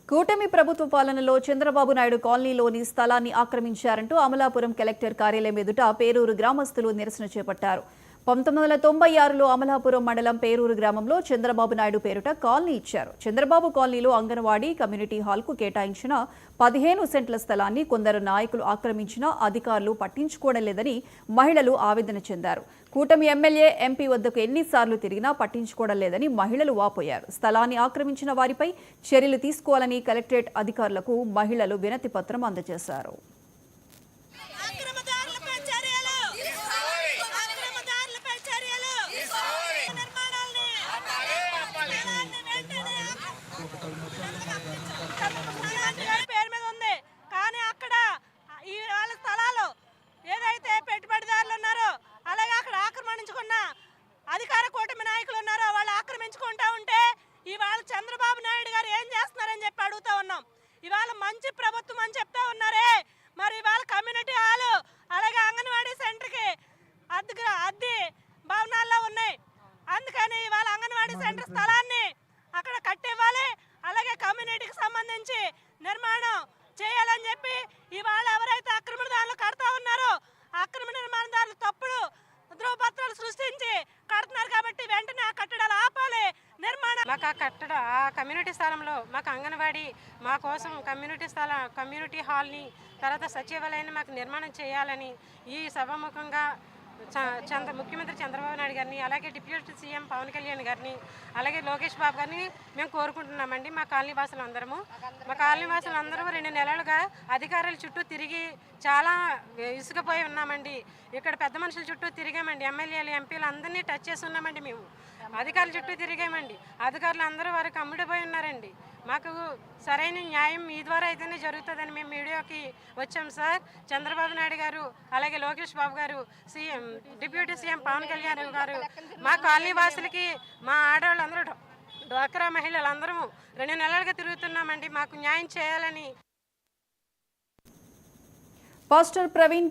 కూటమి ప్రభుత్వ పాలనలో చంద్రబాబు నాయుడు కాలనీలోని స్థలాన్ని ఆక్రమించారంటూ అమలాపురం కలెక్టర్ కార్యాలయం ఎదుట పేరూరు గ్రామస్తులు నిరసన చేపట్టారు. 1996లో అమలాపురం మండలం పేరూరు గ్రామంలో చంద్రబాబు నాయుడు పేరుట కాలనీ ఇచ్చారు. చంద్రబాబు కాలనీలో అంగన్వాడీ కమ్యూనిటీ హాల్కు కేటాయించిన 15 సెంట్ల స్థలాన్ని కొందరు నాయకులు ఆక్రమించినా అధికారులు పట్టించుకోవడం లేదని మహిళలు ఆవేదన చెందారు. కూటమి ఎమ్మెల్యే, ఎంపీ వద్దకు ఎన్నిసార్లు తిరిగినా పట్టించుకోవడం లేదని మహిళలు వాపోయారు. స్థలాన్ని ఆక్రమించిన వారిపై చర్యలు తీసుకోవాలని కలెక్టరేట్ అధికారులకు మహిళలు వినతి పత్రం అందజేశారు. పేరు మీద ఉంది కానీ అక్కడ ఈ వాళ్ళ స్థలాలు ఏదైతే పెట్టుబడిదారులు ఉన్నారో అలాగే అక్కడ ఆక్రమించుకున్న అధికార కూటమి నాయకులు ఉన్నారో వాళ్ళు ఆక్రమించుకుంటా ఉంటే ఇవాళ చంద్రబాబు నాయుడు గారు ఏం చేస్తున్నారని చెప్పి అడుగుతా ఉన్నాం. ఇవాళ మంచి ప్రభుత్వం అని చెప్తా ఉన్నారే, మరి ఇవాళ కమ్యూనిటీ హాలు అలాగే అంగన్వాడీ సెంటర్కి అద్దె భవనాల్లో ఉన్నాయి. అందుకని ఇవాళ అంగన్వాడీ సెంటర్ స్థలాన్ని అక్కడ కట్టివ్వాలి, అలాగే కమ్యూనిటీకి సంబంధించి నిర్మాణం చేయాలని చెప్పి ఇవాళ ఎవరైతే ఆక్రమణదారులు కడతా ఉన్నారో ఆక్రమణ నిర్మాణదారులు తప్పుడు ధ్రువపత్రాలు సృష్టించి కడుతున్నారు కాబట్టి వెంటనే ఆ కట్టడాలు ఆపాలి. నిర్మాణం మాకు ఆ కమ్యూనిటీ స్థలంలో మాకు అంగన్వాడీ మా కోసం కమ్యూనిటీ హాల్ని తర్వాత సచివాలయాన్ని మాకు నిర్మాణం చేయాలని ఈ సభాముఖంగా ముఖ్యమంత్రి చంద్రబాబు నాయుడు గారిని, అలాగే డిప్యూటీ సీఎం పవన్ కళ్యాణ్ గారిని, అలాగే లోకేష్ బాబు గారిని మేము కోరుకుంటున్నామండి. మా కాలనీ వాసులందరూ 2 నెలలుగా అధికారుల చుట్టూ తిరిగి చాలా ఇసుకపోయి ఉన్నామండి. ఇక్కడ పెద్ద మనుషుల చుట్టూ తిరిగామండి. ఎమ్మెల్యేలు, ఎంపీలు అందరినీ టచ్ చేసి ఉన్నామండి. మేము అధికారుల చుట్టూ తిరిగామండి. అధికారులు అందరూ వారికి అమ్ముడిపోయి ఉన్నారండి. మాకు సరైన న్యాయం మీ ద్వారా అయితేనే జరుగుతుందని మేము మీడియాకి వచ్చాం సార్. చంద్రబాబు నాయుడు గారు, అలాగే లోకేష్ బాబు గారు, డిప్యూటీ సీఎం పవన్ కళ్యాణ్ గారు మా కాలనీ వాసులకి, మా ఆడవాళ్ళందరూ, డ్వాక్రా మహిళలందరూ 2 నెలలుగా తిరుగుతున్నామండి. మాకు న్యాయం చేయాలని పాస్టర్ ప్రవీణ్